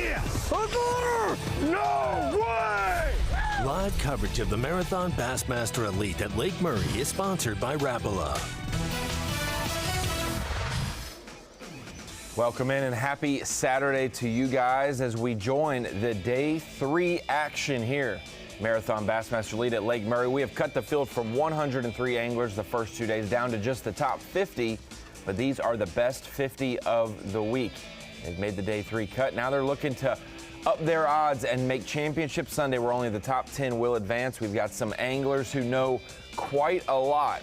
Yes! No way! Live coverage of the Marathon Bassmaster Elite at Lake Murray is sponsored by Rapala. Welcome in and happy Saturday to you guys as we join the Day 3 action here. Marathon Bassmaster Elite at Lake Murray. We have cut the field from 103 anglers the first 2 days down to just the top 50, but these are the best 50 of the week. They've made the Day 3 cut. Now they're looking to up their odds and make Championship Sunday where only the top 10 will advance. We've got some anglers who know quite a lot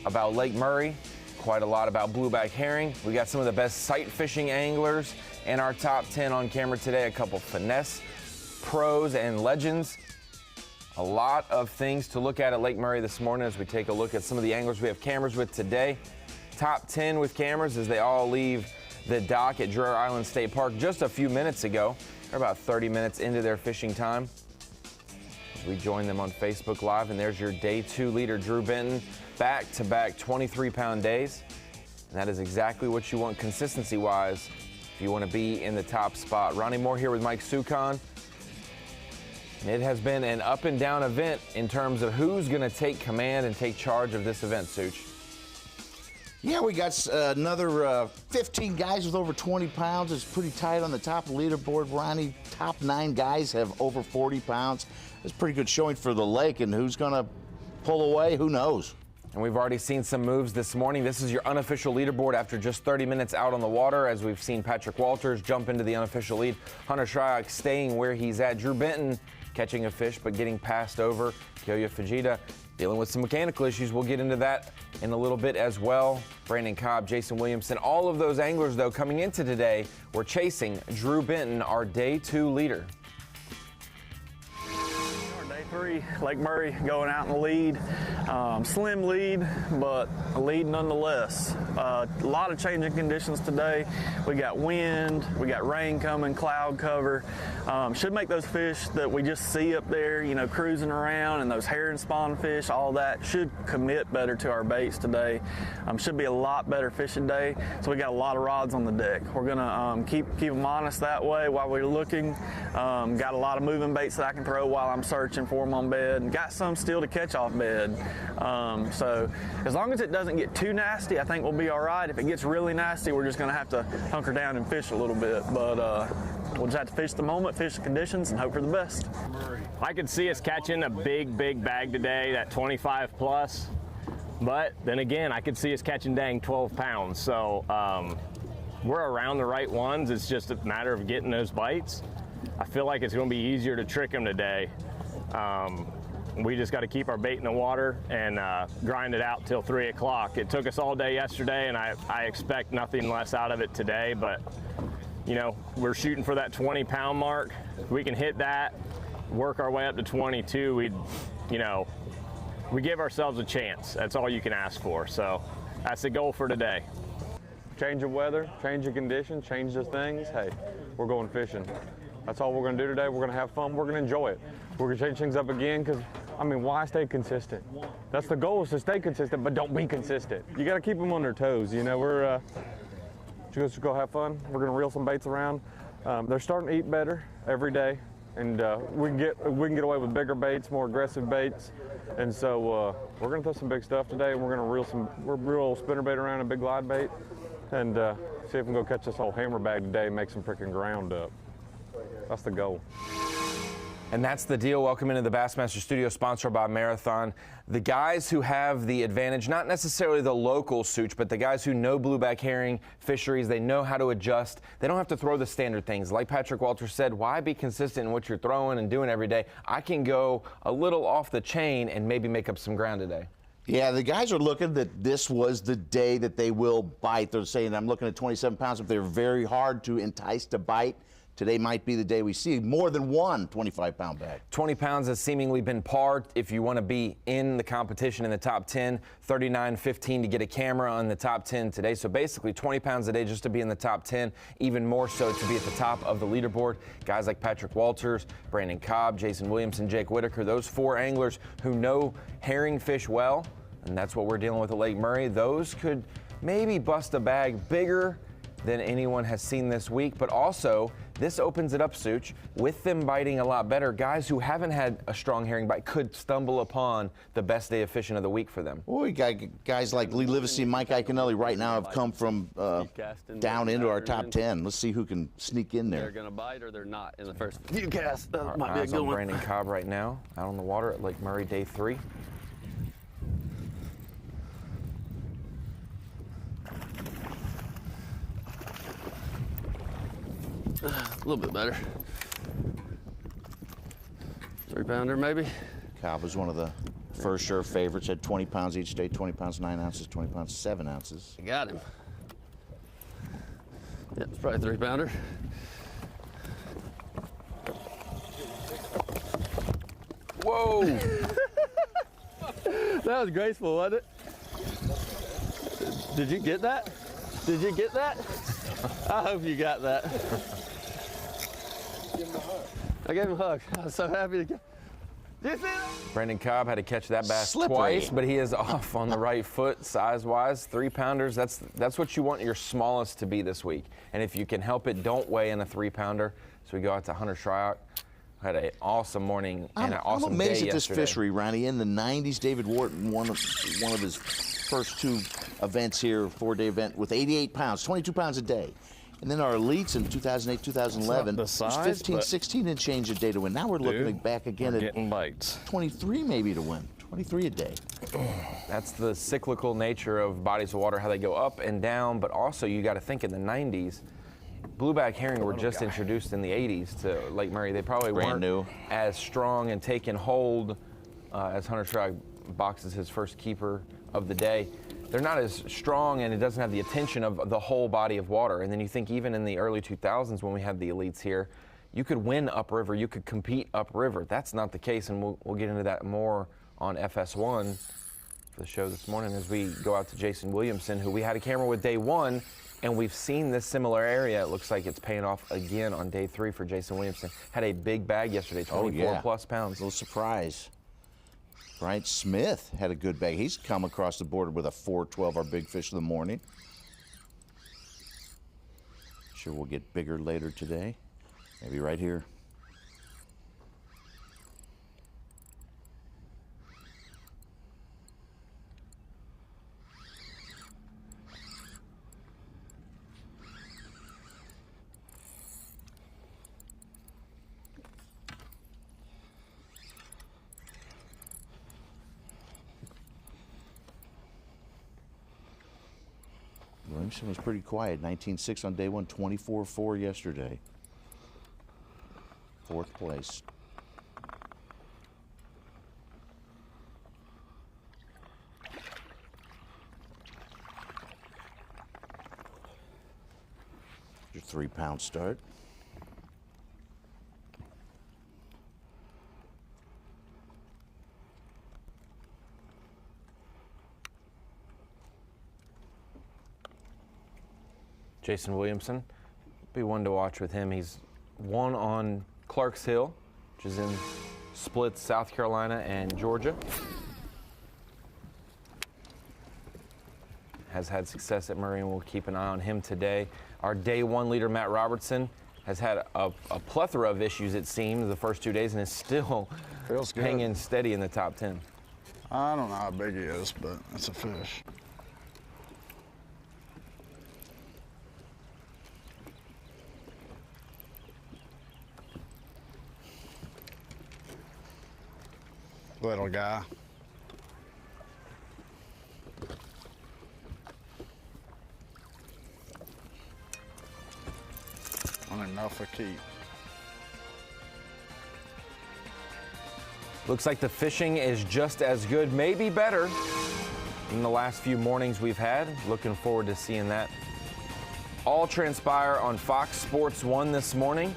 about Lake Murray, quite a lot about blueback herring. We got some of the best sight fishing anglers in our top 10 on camera today. A couple finesse pros and legends. A lot of things to look at Lake Murray this morning as we take a look at some of the anglers we have cameras with today. Top 10 with cameras as they all leave the dock at Dreher Island State Park just a few minutes ago. They're about 30 minutes into their fishing time. As we join them on Facebook Live, and there's your Day 2 leader, Drew Benton. Back-to-back 23-pound days. And that is exactly what you want consistency-wise if you want to be in the top spot. Ronnie Moore here with Mike Sucon. And it has been an up-and-down event in terms of who's going to take command and take charge of this event, Such. Yeah, we got another 15 guys with over 20 pounds. It's pretty tight on the top of the leaderboard, Ronnie. Top 9 guys have over 40 pounds. It's a pretty good showing for the lake, and who's going to pull away, who knows? And we've already seen some moves this morning. This is your unofficial leaderboard after just 30 minutes out on the water, as we've seen Patrick Walters jump into the unofficial lead. Hunter Shryock staying where he's at. Drew Benton catching a fish but getting passed over. Kyoya Fujita dealing with some mechanical issues. We'll get into that in a little bit as well. Brandon Cobb, Jason Williamson, all of those anglers, though, coming into today, were chasing Drew Benton, our Day 2 leader. Day 3, Lake Murray going out in the lead. Slim lead, but a lead nonetheless. A lot of changing conditions today. We got wind, we got rain coming, cloud cover. Should make those fish that we just see up there, you know, cruising around, and those herring spawn fish, all that should commit better to our baits today. Should be a lot better fishing day. So we got a lot of rods on the deck. We're gonna keep them honest that way while we're looking. Got a lot of moving baits that I can throw while I'm searching for them on bed, and got some still to catch off bed. So as long as it doesn't get too nasty, I think we'll be all right. If it gets really nasty, we're just gonna have to hunker down and fish a little bit. But we'll just have to fish the moment, fish the conditions, and hope for the best. I could see us catching a big bag today, that 25 plus. But then again, I could see us catching dang 12 pounds. So we're around the right ones. It's just a matter of getting those bites. I feel like it's going to be easier to trick them today. We just got to keep our bait in the water and grind it out till 3 o'clock. It took us all day yesterday, and I expect nothing less out of it today. But, you know, we're shooting for that 20-pound mark. If we can hit that, work our way up to 22, we give ourselves a chance. That's all you can ask for. So that's the goal for today. Change of weather, change of conditions, change the things. Hey, we're going fishing. That's all we're going to do today. We're going to have fun. We're going to enjoy it. We're going to change things up again because, I mean, why stay consistent? That's the goal, is to stay consistent, but don't be consistent. You got to keep them on their toes. You know, we're just go have fun. We're going to reel some baits around. They're starting to eat better every day, and we can get away with bigger baits, more aggressive baits. And so we're going to throw some big stuff today, and we're going to reel spinnerbait around, a big glide bait, and see if we can go catch this whole hammerbag today and make some freaking ground up. That's the goal. And that's the deal. Welcome into the Bassmaster Studio, sponsored by Marathon. The guys who have the advantage, not necessarily the local Such, but the guys who know blueback herring fisheries, they know how to adjust. They don't have to throw the standard things. Like Patrick Walters said, why be consistent in what you're throwing and doing every day? I can go a little off the chain and maybe make up some ground today. Yeah, the guys are looking that this was the day that they will bite. They're saying, I'm looking at 27 pounds. If they're very hard to entice to bite, today might be the day we see more than one 25-pound bag. 20 pounds has seemingly been par if you want to be in the competition in the top 10, 39.15 to get a camera on the top 10 today. So basically 20 pounds a day just to be in the top 10, even more so to be at the top of the leaderboard. Guys like Patrick Walters, Brandon Cobb, Jason Williamson, Jake Whitaker, those 4 anglers who know herring fish well, and that's what we're dealing with at Lake Murray. Those could maybe bust a bag bigger than anyone has seen this week. But also, this opens it up, Such, with them biting a lot better. Guys who haven't had a strong herring bite could stumble upon the best day of fishing of the week for them. Well, we got guys like Lee Livesey and Mike Iaconelli right now have come from down into our top 10. Let's see who can sneak in there. They're going to bite or they're not in the first few casts. That might be a Eyes good on one. Brandon Cobb right now, out on the water at Lake Murray, day 3. A little bit better. 3-pounder maybe. Cobb was one of the first sure favorites, had 20 pounds each day, 20 pounds 9 ounces, 20 pounds 7 ounces. I got him. Yep, it's probably 3-pounder. Whoa! That was graceful, wasn't it? Did you get that? Did you get that? I hope you got that. I gave him a hug. I was so happy to get. Did you see that? Brandon Cobb had to catch that bass Slippery. twice, but he is off on the right foot size-wise. 3-pounders, that's what you want your smallest to be this week. And if you can help it, don't weigh in a 3-pounder. So we go out to Hunter Shryock. Had an awesome morning and an awesome I'm amazed day at this yesterday. fishery, Ronnie. In the 90s, David Wharton won one of his first 2 events here, 4-day event, with 88 pounds, 22 pounds a day. And then our elites in 2008, 2011, the was size, 15, but- 16 and change a day to win. Now we're looking Dude, back again we're at getting bites. 23 maybe to win, 23 a day. That's the cyclical nature of bodies of water, how they go up and down, but also you got to think in the 90s, blueback herring were just introduced in the 80s to Lake Murray. They probably Brand weren't new. as strong and taking hold as Hunter Shryock boxes his first keeper of the day. They're not as strong, and it doesn't have the attention of the whole body of water. And then you think even in the early 2000s when we had the elites here, you could win upriver, you could compete upriver. That's not the case, and we'll get into that more on FS1 for the show this morning as we go out to Jason Williamson, who we had a camera with day 1, and we've seen this similar area. It looks like it's paying off again on day 3 for Jason Williamson. Had a big bag yesterday, 24 plus pounds. A little surprise. Bryant Smith had a good bag. He's come across the border with a 412, our big fish of the morning. Sure we'll get bigger later today. Maybe right here. Williamson was pretty quiet. 19.6 on day 1, 24.4 yesterday. 4th place. Your 3-pound start. Jason Williamson, be one to watch with him. He's won on Clarks Hill, which is in splits South Carolina and Georgia. Has had success at Murray, and we'll keep an eye on him today. Our day 1 leader, Matt Robertson, has had a plethora of issues, it seems, the first 2 days, and is still Feels good. hanging steady in the top 10. I don't know how big he is, but it's a fish. Little guy. I don't know if I keep. Looks like the fishing is just as good, maybe better, than the last few mornings we've had. Looking forward to seeing that all transpire on Fox Sports 1 this morning.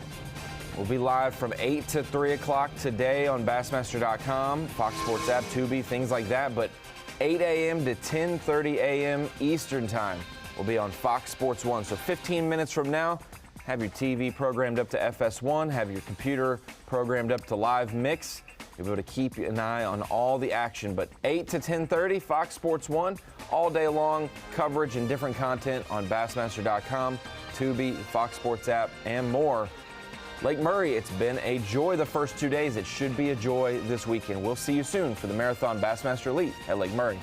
We'll be live from 8 to 3 o'clock today on Bassmaster.com, Fox Sports app, Tubi, things like that. But 8 a.m. to 10:30 a.m. Eastern Time will be on Fox Sports 1. So 15 minutes from now, have your TV programmed up to FS1, have your computer programmed up to Live Mix. You'll be able to keep an eye on all the action. But 8 to 10:30, Fox Sports 1, all day long, coverage and different content on Bassmaster.com, Tubi, Fox Sports app, and more. Lake Murray, it's been a joy the first 2 days. It should be a joy this weekend. We'll see you soon for the Marathon Bassmaster Elite at Lake Murray.